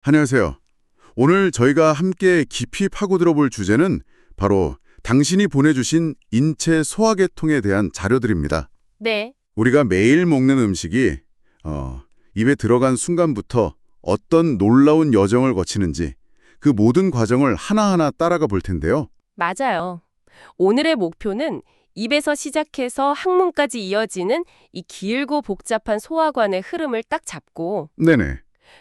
안녕하세요. 오늘 저희가 함께 깊이 파고들어 볼 주제는 바로 당신이 보내주신 인체 소화계통에 대한 자료들입니다. 네, 우리가 매일 먹는 음식이 입에 들어간 순간부터 어떤 놀라운 여정을 거치는지 그 모든 과정을 하나하나 따라가 볼 텐데요. 맞아요. 오늘의 목표는 입에서 시작해서 항문까지 이어지는 이 길고 복잡한 소화관의 흐름을 딱 잡고 네네.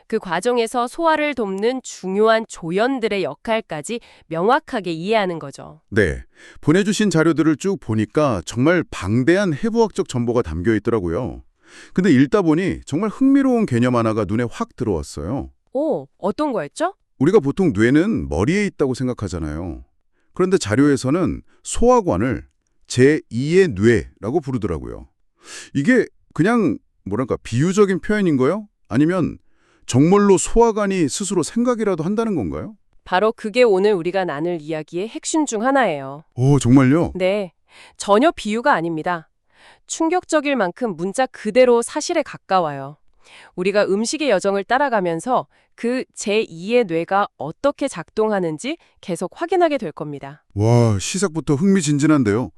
그 과정에서 소화를 돕는 중요한 조연들의 역할까지 명확하게 이해하는 거죠. 네. 보내주신 자료들을 쭉 보니까 정말 방대한 해부학적 정보가 담겨 있더라고요. 근데 읽다 보니 정말 흥미로운 개념 하나가 눈에 확 들어왔어요. 오, 어떤 거였죠? 우리가 보통 뇌는 머리에 있다고 생각하잖아요. 그런데 자료에서는 소화관을 제2의 뇌라고 부르더라고요. 이게 그냥 뭐랄까 비유적인 표현인가요? 아니면 정말로 소화관이 스스로 생각이라도 한다는 건가요? 바로 그게 오늘 우리가 나눌 이야기의 핵심 중 하나예요. 오, 정말요? 네, 전혀 비유가 아닙니다. 충격적일 만큼 문자 그대로 사실에 가까워요. 우리가 음식의 여정을 따라가면서 그 제2의 뇌가 어떻게 작동하는지 계속 확인하게 될 겁니다. 와, 시작부터 흥미진진한데요.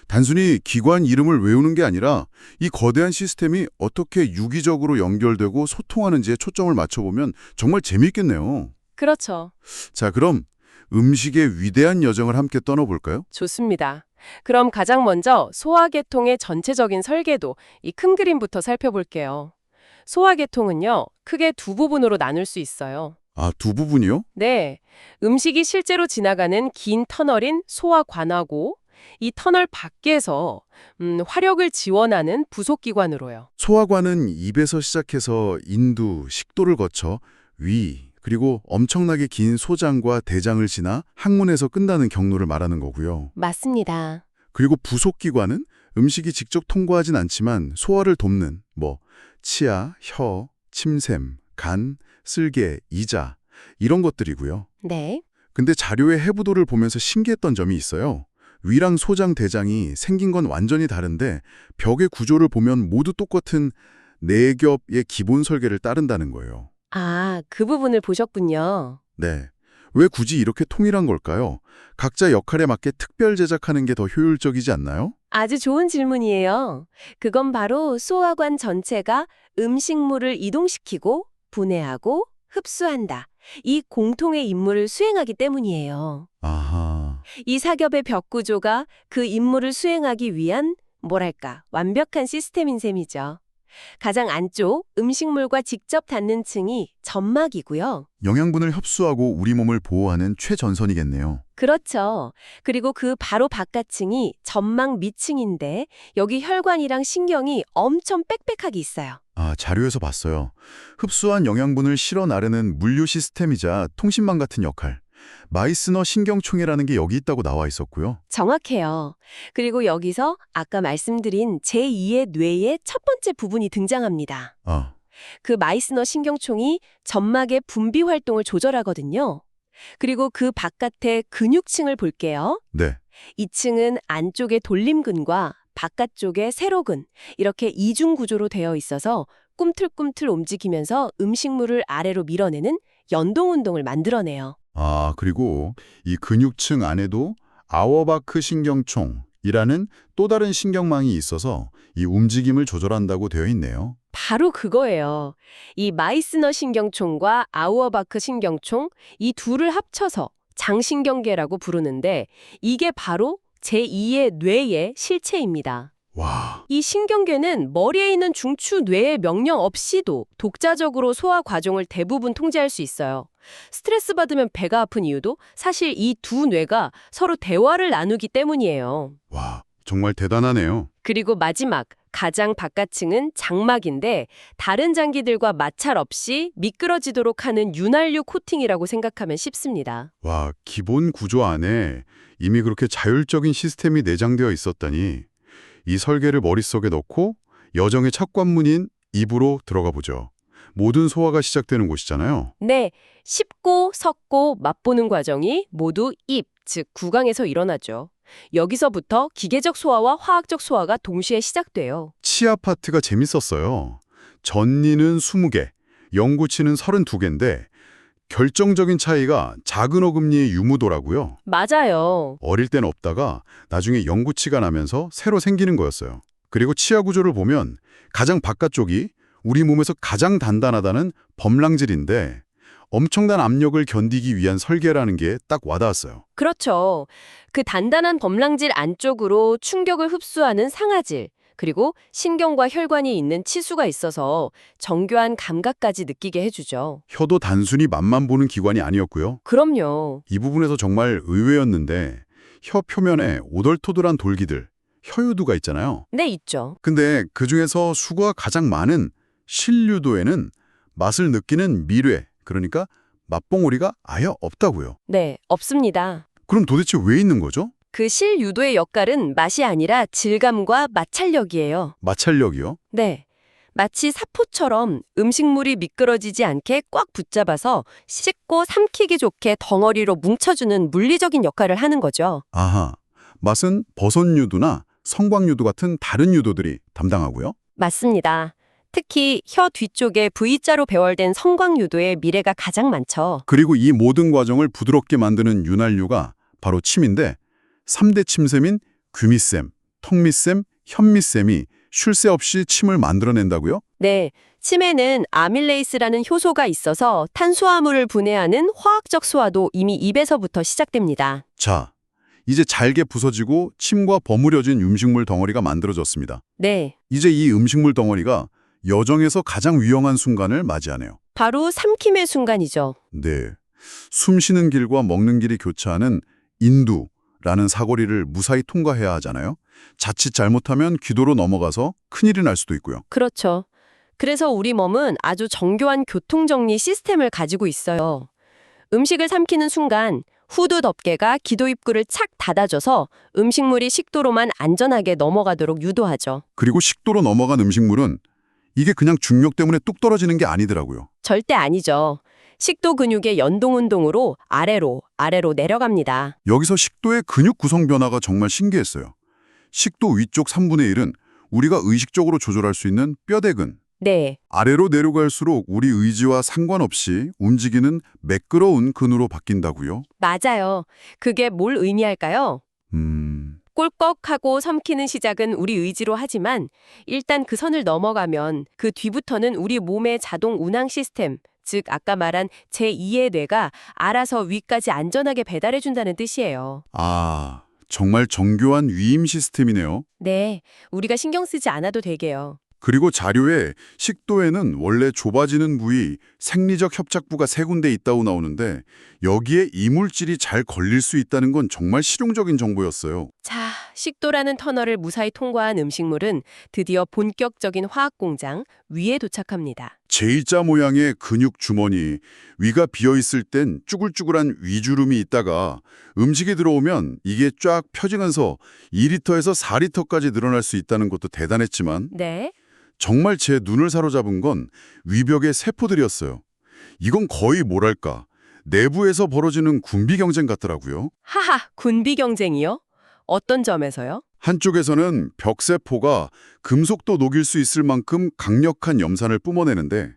단순히 기관 이름을 외우는 게 아니라 이 거대한 시스템이 어떻게 유기적으로 연결되고 소통하는지에 초점을 맞춰보면 정말 재미있겠네요. 그렇죠. 자, 그럼 음식의 위대한 여정을 함께 떠나볼까요? 좋습니다. 그럼 가장 먼저 소화계통의 전체적인 설계도, 이 큰 그림부터 살펴볼게요. 소화계통은요, 크게 두 부분으로 나눌 수 있어요. 아, 두 부분이요? 네, 음식이 실제로 지나가는 긴 터널인 소화관하고 이 터널 밖에서 화력을 지원하는 부속기관으로요. 소화관은 입에서 시작해서 인두, 식도를 거쳐 위, 그리고 엄청나게 긴 소장과 대장을 지나 항문에서 끝나는 경로를 말하는 거고요. 맞습니다. 그리고 부속기관은 음식이 직접 통과하진 않지만 소화를 돕는 치아, 혀, 침샘, 간, 쓸개, 이자 이런 것들이고요. 네. 근데 자료의 해부도를 보면서 신기했던 점이 있어요. 위랑 소장, 대장이 생긴 건 완전히 다른데 벽의 구조를 보면 모두 똑같은 네 겹의 기본 설계를 따른다는 거예요. 아, 그 부분을 보셨군요. 네. 왜 굳이 이렇게 통일한 걸까요? 각자 역할에 맞게 특별 제작하는 게 더 효율적이지 않나요? 아주 좋은 질문이에요. 그건 바로 소화관 전체가 음식물을 이동시키고 분해하고 흡수한다. 이 공통의 임무를 수행하기 때문이에요. 아하. 이 사겹의 벽 구조가 그 임무를 수행하기 위한 뭐랄까 완벽한 시스템인 셈이죠. 가장 안쪽 음식물과 직접 닿는 층이 점막이고요. 영양분을 흡수하고 우리 몸을 보호하는 최전선이겠네요. 그렇죠. 그리고 그 바로 바깥층이 점막 밑층인데 여기 혈관이랑 신경이 엄청 빽빽하게 있어요. 아, 자료에서 봤어요. 흡수한 영양분을 실어 나르는 물류 시스템이자 통신망 같은 역할. 마이스너 신경총이라는 게 여기 있다고 나와 있었고요. 정확해요. 그리고 여기서 아까 말씀드린 제2의 뇌의 첫 번째 부분이 등장합니다. 아, 그 마이스너 신경총이 점막의 분비 활동을 조절하거든요. 그리고 그 바깥의 근육층을 볼게요. 네. 이 층은 안쪽의 돌림근과 바깥쪽의 세로근, 이렇게 이중 구조로 되어 있어서 꿈틀꿈틀 움직이면서 음식물을 아래로 밀어내는 연동 운동을 만들어내요. 아, 그리고 이 근육층 안에도 아워바크 신경총이라는 또 다른 신경망이 있어서 이 움직임을 조절한다고 되어 있네요. 바로 그거예요. 이 마이스너 신경총과 아우어바크 신경총, 이 둘을 합쳐서 장신경계라고 부르는데 이게 바로 제2의 뇌의 실체입니다. 와, 이 신경계는 머리에 있는 중추 뇌의 명령 없이도 독자적으로 소화 과정을 대부분 통제할 수 있어요. 스트레스 받으면 배가 아픈 이유도 사실 이 두 뇌가 서로 대화를 나누기 때문이에요. 와, 정말 대단하네요. 그리고 마지막, 가장 바깥층은 장막인데 다른 장기들과 마찰 없이 미끄러지도록 하는 윤활유 코팅이라고 생각하면 쉽습니다. 와, 기본 구조 안에 이미 그렇게 자율적인 시스템이 내장되어 있었다니 이 설계를 머릿속에 넣고 여정의 첫 관문인 입으로 들어가 보죠. 모든 소화가 시작되는 곳이잖아요. 네, 씹고 섞고 맛보는 과정이 모두 입, 즉 구강에서 일어나죠. 여기서부터 기계적 소화와 화학적 소화가 동시에 시작돼요. 치아 파트가 재밌었어요. 전니는 20개, 영구치는 32개인데 결정적인 차이가 작은 어금니의 유무도라고요. 맞아요. 어릴 땐 없다가 나중에 영구치가 나면서 새로 생기는 거였어요. 그리고 치아 구조를 보면 가장 바깥쪽이 우리 몸에서 가장 단단하다는 범랑질인데 엄청난 압력을 견디기 위한 설계라는 게 딱 와닿았어요. 그렇죠. 그 단단한 범랑질 안쪽으로 충격을 흡수하는 상아질, 그리고 신경과 혈관이 있는 치수가 있어서 정교한 감각까지 느끼게 해주죠. 혀도 단순히 맛만 보는 기관이 아니었고요. 그럼요. 이 부분에서 정말 의외였는데 혀 표면에 오돌토돌한 돌기들, 혀유두가 있잖아요. 네, 있죠. 근데 그중에서 수가 가장 많은 실유도에는 맛을 느끼는 미뢰, 그러니까 맛봉오리가 아예 없다고요. 네, 없습니다. 그럼 도대체 왜 있는 거죠? 그 실유도의 역할은 맛이 아니라 질감과 마찰력이에요. 마찰력이요? 네. 마치 사포처럼 음식물이 미끄러지지 않게 꽉 붙잡아서 씹고 삼키기 좋게 덩어리로 뭉쳐주는 물리적인 역할을 하는 거죠. 아하, 맛은 버섯유두나 성광유두 같은 다른 유도들이 담당하고요. 맞습니다. 특히 혀 뒤쪽에 V자로 배월된 성광유도의 미래가 가장 많죠. 그리고 이 모든 과정을 부드럽게 만드는 윤활유가 바로 침인데 3대 침샘인 귀밑샘, 턱밑샘, 현밑샘이 쉴 새 없이 침을 만들어낸다고요? 네, 침에는 아밀레이스라는 효소가 있어서 탄수화물을 분해하는 화학적 소화도 이미 입에서부터 시작됩니다. 자, 이제 잘게 부서지고 침과 버무려진 음식물 덩어리가 만들어졌습니다. 네, 이제 이 음식물 덩어리가 여정에서 가장 위험한 순간을 맞이하네요. 바로 삼킴의 순간이죠. 네, 숨 쉬는 길과 먹는 길이 교차하는 인두라는 사거리를 무사히 통과해야 하잖아요. 자칫 잘못하면 기도로 넘어가서 큰일이 날 수도 있고요. 그렇죠. 그래서 우리 몸은 아주 정교한 교통정리 시스템을 가지고 있어요. 음식을 삼키는 순간 후두 덮개가 기도 입구를 착 닫아줘서 음식물이 식도로만 안전하게 넘어가도록 유도하죠. 그리고 식도로 넘어간 음식물은 이게 그냥 중력 때문에 뚝 떨어지는 게 아니더라고요. 절대 아니죠. 식도 근육의 연동 운동으로 아래로 내려갑니다. 여기서 식도의 근육 구성 변화가 정말 신기했어요. 식도 위쪽 3분의 1은 우리가 의식적으로 조절할 수 있는 뼈대근. 네, 아래로 내려갈수록 우리 의지와 상관없이 움직이는 매끄러운 근으로 바뀐다고요? 맞아요. 그게 뭘 의미할까요? 꼴꺽하고 삼키는 시작은 우리 의지로 하지만 일단 그 선을 넘어가면 그 뒤부터는 우리 몸의 자동 운항 시스템, 즉 아까 말한 제2의 뇌가 알아서 위까지 안전하게 배달해준다는 뜻이에요. 아, 정말 정교한 위임 시스템이네요. 네, 우리가 신경 쓰지 않아도 되게요. 그리고 자료에 식도에는 원래 좁아지는 부위, 생리적 협착부가 3군데 있다고 나오는데 여기에 이물질이 잘 걸릴 수 있다는 건 정말 실용적인 정보였어요. 자, 식도라는 터널을 무사히 통과한 음식물은 드디어 본격적인 화학 공장 위에 도착합니다. J자 모양의 근육 주머니, 위가 비어있을 땐 쭈글쭈글한 위주름이 있다가 음식이 들어오면 이게 쫙 펴지면서 2리터에서 4리터까지 늘어날 수 있다는 것도 대단했지만 네. 정말 제 눈을 사로잡은 건 위벽의 세포들이었어요. 이건 거의 뭐랄까, 내부에서 벌어지는 군비 경쟁 같더라고요. 하하, 군비 경쟁이요? 어떤 점에서요? 한쪽에서는 벽세포가 금속도 녹일 수 있을 만큼 강력한 염산을 뿜어내는데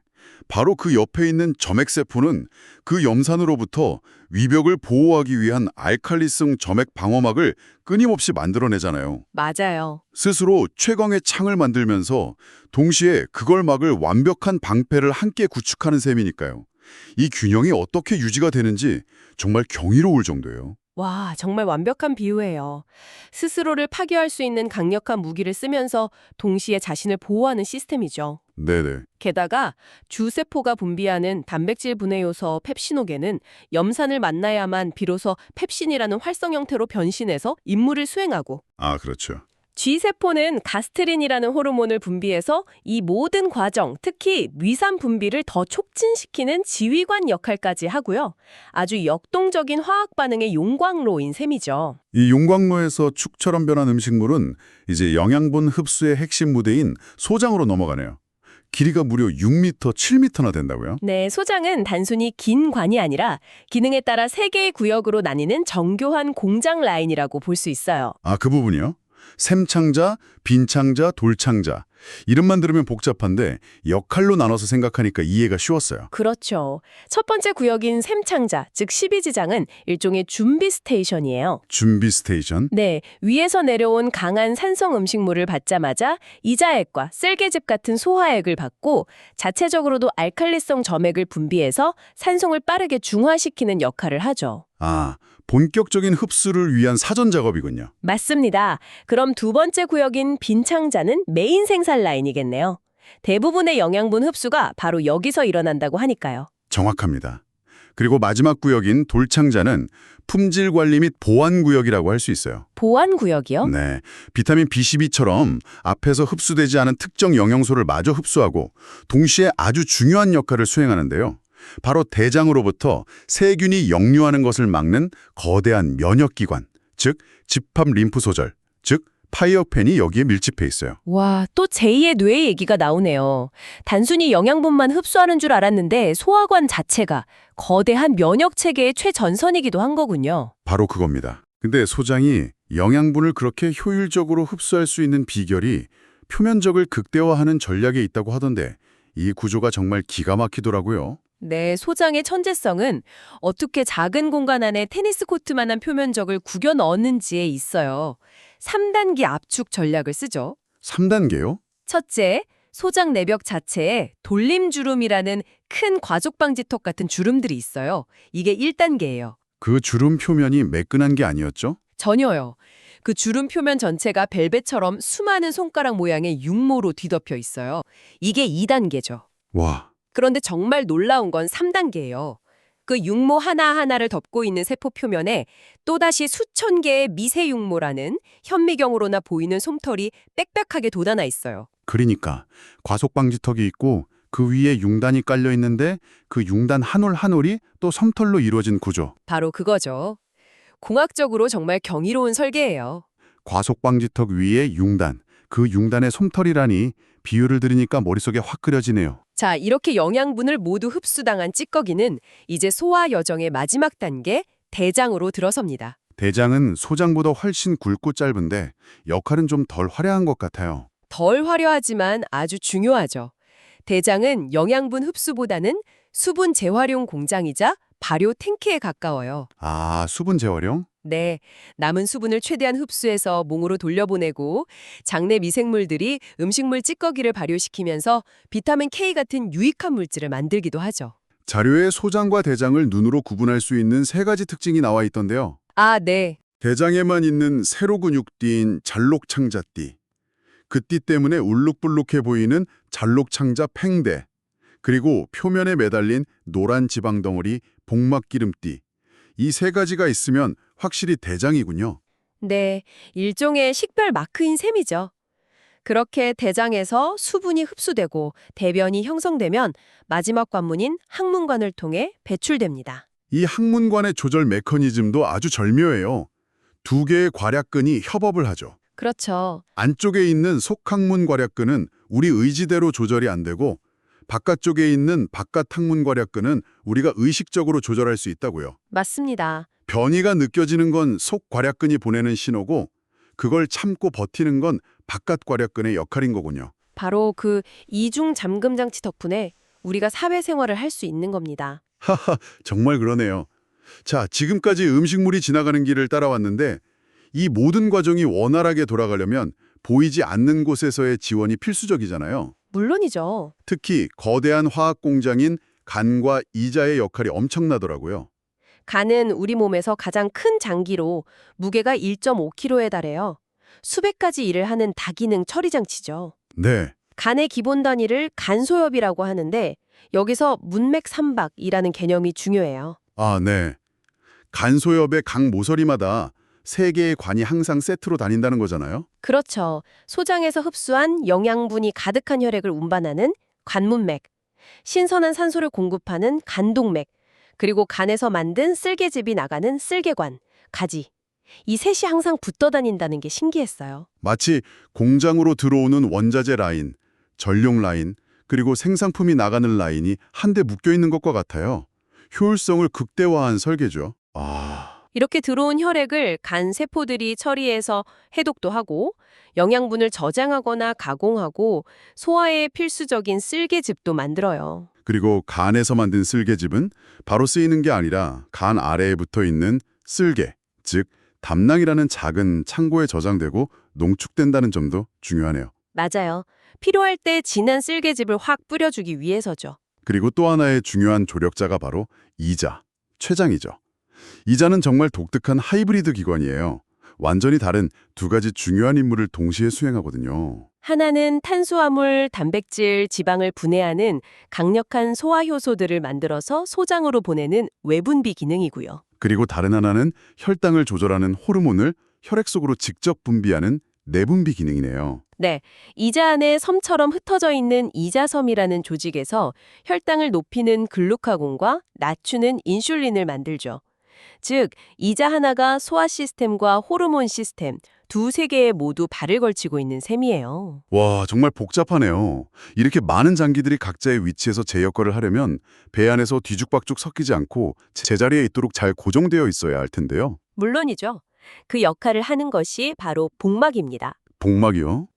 바로 그 옆에 있는 점액세포는 그 염산으로부터 위벽을 보호하기 위한 알칼리성 점액 방어막을 끊임없이 만들어내잖아요. 맞아요. 스스로 최강의 창을 만들면서 동시에 그걸 막을 완벽한 방패를 함께 구축하는 셈이니까요. 이 균형이 어떻게 유지가 되는지 정말 경이로울 정도예요. 와, 정말 완벽한 비유예요. 스스로를 파괴할 수 있는 강력한 무기를 쓰면서 동시에 자신을 보호하는 시스템이죠. 네네. 게다가 주세포가 분비하는 단백질 분해 요소 펩시노겐은 염산을 만나야만 비로소 펩신이라는 활성 형태로 변신해서 임무를 수행하고 아, 그렇죠. G세포는 가스트린이라는 호르몬을 분비해서 이 모든 과정, 특히 위산 분비를 더 촉진시키는 지휘관 역할까지 하고요. 아주 역동적인 화학 반응의 용광로인 셈이죠. 이 용광로에서 축처럼 변한 음식물은 이제 영양분 흡수의 핵심 무대인 소장으로 넘어가네요. 길이가 무려 6m, 7m나 된다고요? 네, 소장은 단순히 긴 관이 아니라 기능에 따라 3개의 구역으로 나뉘는 정교한 공장 라인이라고 볼 수 있어요. 아, 그 부분이요? 샘창자, 빈창자, 돌창자. 이름만 들으면 복잡한데 역할로 나눠서 생각하니까 이해가 쉬웠어요. 그렇죠. 첫 번째 구역인 샘창자, 즉 12지장은 일종의 준비 스테이션이에요. 준비 스테이션? 네, 위에서 내려온 강한 산성 음식물을 받자마자 이자액과 쓸개즙 같은 소화액을 받고 자체적으로도 알칼리성 점액을 분비해서 산성을 빠르게 중화시키는 역할을 하죠. 아, 본격적인 흡수를 위한 사전 작업이군요. 맞습니다. 그럼 두 번째 구역인 빈창자는 메인 생산 라인이겠네요. 대부분의 영양분 흡수가 바로 여기서 일어난다고 하니까요. 정확합니다. 그리고 마지막 구역인 돌창자는 품질 관리 및 보완 구역이라고 할 수 있어요. 보완 구역이요? 네, 비타민 B12처럼 앞에서 흡수되지 않은 특정 영양소를 마저 흡수하고 동시에 아주 중요한 역할을 수행하는데요. 바로 대장으로부터 세균이 역류하는 것을 막는 거대한 면역기관, 즉 집합 림프 소절, 즉 파이어펜이 여기에 밀집해 있어요. 와, 또 제2의 뇌 얘기가 나오네요. 단순히 영양분만 흡수하는 줄 알았는데 소화관 자체가 거대한 면역 체계의 최전선이기도 한 거군요. 바로 그겁니다. 근데 소장이 영양분을 그렇게 효율적으로 흡수할 수 있는 비결이 표면적을 극대화하는 전략에 있다고 하던데 이 구조가 정말 기가 막히더라고요. 네, 소장의 천재성은 어떻게 작은 공간 안에 테니스 코트만한 표면적을 구겨 넣었는지에 있어요. 3단계 압축 전략을 쓰죠. 3단계요? 첫째, 소장 내벽 자체에 돌림주름이라는 큰 과족방지턱 같은 주름들이 있어요. 이게 1단계예요. 그 주름 표면이 매끈한 게 아니었죠? 전혀요. 그 주름 표면 전체가 벨벳처럼 수많은 손가락 모양의 육모로 뒤덮여 있어요. 이게 2단계죠. 와, 그런데 정말 놀라운 건 3단계예요. 그 육모 하나하나를 덮고 있는 세포 표면에 또다시 수천 개의 미세 육모라는 현미경으로나 보이는 솜털이 빽빽하게 돋아나 있어요. 그러니까 과속방지턱이 있고 그 위에 융단이 깔려 있는데 그 융단 한 올 한 올이 또 솜털로 이루어진 구조. 바로 그거죠. 공학적으로 정말 경이로운 설계예요. 과속방지턱 위에 융단, 그 융단의 솜털이라니 비유를 들으니까 머릿속에 확 그려지네요. 자, 이렇게 영양분을 모두 흡수당한 찌꺼기는 이제 소화 여정의 마지막 단계, 대장으로 들어섭니다. 대장은 소장보다 훨씬 굵고 짧은데 역할은 좀 덜 화려한 것 같아요. 덜 화려하지만 아주 중요하죠. 대장은 영양분 흡수보다는 수분 재활용 공장이자 발효 탱크에 가까워요. 아, 수분 재활용? 네, 남은 수분을 최대한 흡수해서 몸으로 돌려보내고 장내 미생물들이 음식물 찌꺼기를 발효시키면서 비타민 K 같은 유익한 물질을 만들기도 하죠. 자료에 소장과 대장을 눈으로 구분할 수 있는 세 가지 특징이 나와 있던데요. 아, 네. 대장에만 있는 세로 근육띠인 잘록창자띠. 그 띠 때문에 울룩불룩해 보이는 잘록창자 팽대. 그리고 표면에 매달린 노란 지방덩어리 복막기름띠. 이 세 가지가 있으면 확실히 대장이군요. 네, 일종의 식별 마크인 셈이죠. 그렇게 대장에서 수분이 흡수되고 대변이 형성되면 마지막 관문인 항문관을 통해 배출됩니다. 이 항문관의 조절 메커니즘도 아주 절묘해요. 두 개의 괄약근이 협업을 하죠. 그렇죠. 안쪽에 있는 속항문 괄약근은 우리 의지대로 조절이 안 되고 바깥쪽에 있는 바깥 항문 괄약근은 우리가 의식적으로 조절할 수 있다고요. 맞습니다. 변이가 느껴지는 건 속 괄약근이 보내는 신호고 그걸 참고 버티는 건 바깥 괄약근의 역할인 거군요. 바로 그 이중 잠금 장치 덕분에 우리가 사회생활을 할 수 있는 겁니다. 하하, 정말 그러네요. 자, 지금까지 음식물이 지나가는 길을 따라왔는데 이 모든 과정이 원활하게 돌아가려면 보이지 않는 곳에서의 지원이 필수적이잖아요. 물론이죠. 특히 거대한 화학 공장인 간과 이자의 역할이 엄청나더라고요. 간은 우리 몸에서 가장 큰 장기로 무게가 1.5kg에 달해요. 수백 가지 일을 하는 다기능 처리 장치죠. 네, 간의 기본 단위를 간소엽이라고 하는데 여기서 문맥삼박이라는 개념이 중요해요. 아, 네. 간소엽의 각 모서리마다 세 개의 관이 항상 세트로 다닌다는 거잖아요. 그렇죠. 소장에서 흡수한 영양분이 가득한 혈액을 운반하는 관문맥, 신선한 산소를 공급하는 간동맥, 그리고 간에서 만든 쓸개즙이 나가는 쓸개관, 가지. 이 셋이 항상 붙어 다닌다는 게 신기했어요. 마치 공장으로 들어오는 원자재 라인, 전용 라인, 그리고 생산품이 나가는 라인이 한데 묶여 있는 것과 같아요. 효율성을 극대화한 설계죠. 아, 이렇게 들어온 혈액을 간 세포들이 처리해서 해독도 하고 영양분을 저장하거나 가공하고 소화에 필수적인 쓸개즙도 만들어요. 그리고 간에서 만든 쓸개즙은 바로 쓰이는 게 아니라 간 아래에 붙어 있는 쓸개, 즉 담낭이라는 작은 창고에 저장되고 농축된다는 점도 중요하네요. 맞아요. 필요할 때 진한 쓸개즙을 확 뿌려주기 위해서죠. 그리고 또 하나의 중요한 조력자가 바로 이자, 췌장이죠. 이자는 정말 독특한 하이브리드 기관이에요. 완전히 다른 두 가지 중요한 임무를 동시에 수행하거든요. 하나는 탄수화물, 단백질, 지방을 분해하는 강력한 소화 효소들을 만들어서 소장으로 보내는 외분비 기능이고요. 그리고 다른 하나는 혈당을 조절하는 호르몬을 혈액 속으로 직접 분비하는 내분비 기능이네요. 네, 이자 안에 섬처럼 흩어져 있는 이자섬이라는 조직에서 혈당을 높이는 글루카곤과 낮추는 인슐린을 만들죠. 즉, 이자 하나가 소화 시스템과 호르몬 시스템 두세 개에 모두 발을 걸치고 있는 셈이에요. 와, 정말 복잡하네요. 이렇게 많은 장기들이 각자의 위치에서 제 역할을 하려면 배 안에서 뒤죽박죽 섞이지 않고 제자리에 있도록 잘 고정되어 있어야 할 텐데요. 물론이죠. 그 역할을 하는 것이 바로 복막입니다. 복막이요?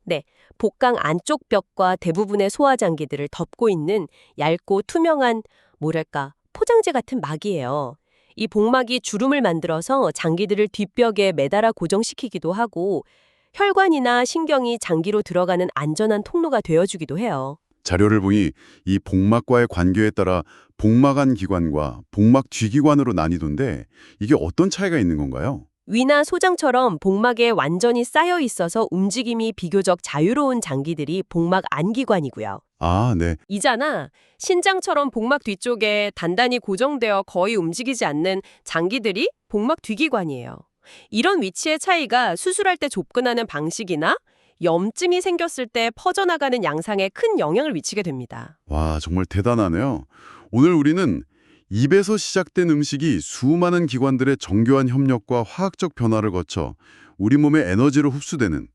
복강 안쪽 벽과 대부분의 소화장기들을 덮고 있는 얇고 투명한, 뭐랄까, 포장재 같은 막이에요. 이 복막이 주름을 만들어서 장기들을 뒷벽에 매달아 고정시키기도 하고 혈관이나 신경이 장기로 들어가는 안전한 통로가 되어주기도 해요. 자료를 보니 이 복막과의 관계에 따라 복막안 기관과 복막 뒤기관으로 나뉘던데 이게 어떤 차이가 있는 건가요? 위나 소장처럼 복막에 완전히 쌓여 있어서 움직임이 비교적 자유로운 장기들이 복막 안기관이고요. 아, 네. 이자나 신장처럼 복막 뒤쪽에 단단히 고정되어 거의 움직이지 않는 장기들이 복막 뒤기관이에요. 이런 위치의 차이가 수술할 때 접근하는 방식이나 염증이 생겼을 때 퍼져나가는 양상에 큰 영향을 미치게 됩니다. 와, 정말 대단하네요. 오늘 우리는 입에서 시작된 음식이 수많은 기관들의 정교한 협력과 화학적 변화를 거쳐 우리 몸의 에너지로 흡수되는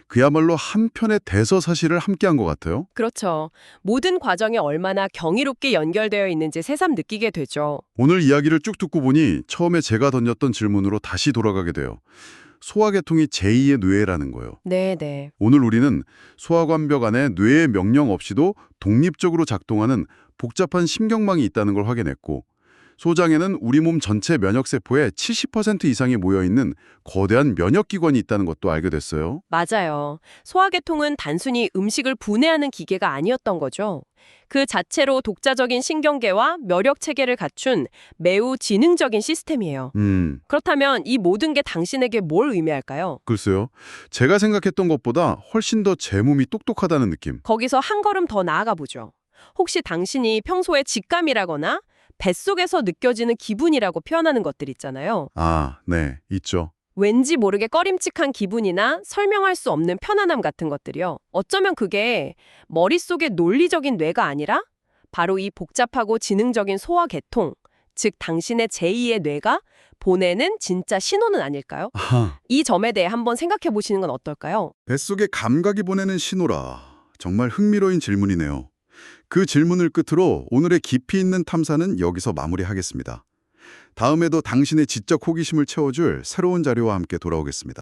그야말로 한 편의 대서사실을 함께한 것 같아요. 그렇죠. 모든 과정이 얼마나 경이롭게 연결되어 있는지 새삼 느끼게 되죠. 오늘 이야기를 쭉 듣고 보니 처음에 제가 던졌던 질문으로 다시 돌아가게 돼요. 소화계통이 제2의 뇌라는 거예요. 네네. 오늘 우리는 소화관벽 안에 뇌의 명령 없이도 독립적으로 작동하는 복잡한 심경망이 있다는 걸 확인했고, 소장에는 우리 몸 전체 면역세포의 70% 이상이 모여있는 거대한 면역기관이 있다는 것도 알게 됐어요. 맞아요. 소화계통은 단순히 음식을 분해하는 기계가 아니었던 거죠. 그 자체로 독자적인 신경계와 면역체계를 갖춘 매우 지능적인 시스템이에요. 그렇다면 이 모든 게 당신에게 뭘 의미할까요? 글쎄요. 제가 생각했던 것보다 훨씬 더 제 몸이 똑똑하다는 느낌. 거기서 한 걸음 더 나아가 보죠. 혹시 당신이 평소에 직감이라거나 뱃속에서 느껴지는 기분이라고 표현하는 것들 있잖아요. 아, 네, 있죠. 왠지 모르게 꺼림칙한 기분이나 설명할 수 없는 편안함 같은 것들이요. 어쩌면 그게 머릿속의 논리적인 뇌가 아니라 바로 이 복잡하고 지능적인 소화계통, 즉 당신의 제2의 뇌가 보내는 진짜 신호는 아닐까요? 아하, 이 점에 대해 한번 생각해 보시는 건 어떨까요? 뱃속의 감각이 보내는 신호라. 정말 흥미로운 질문이네요. 그 질문을 끝으로 오늘의 깊이 있는 탐사는 여기서 마무리하겠습니다. 다음에도 당신의 지적 호기심을 채워줄 새로운 자료와 함께 돌아오겠습니다.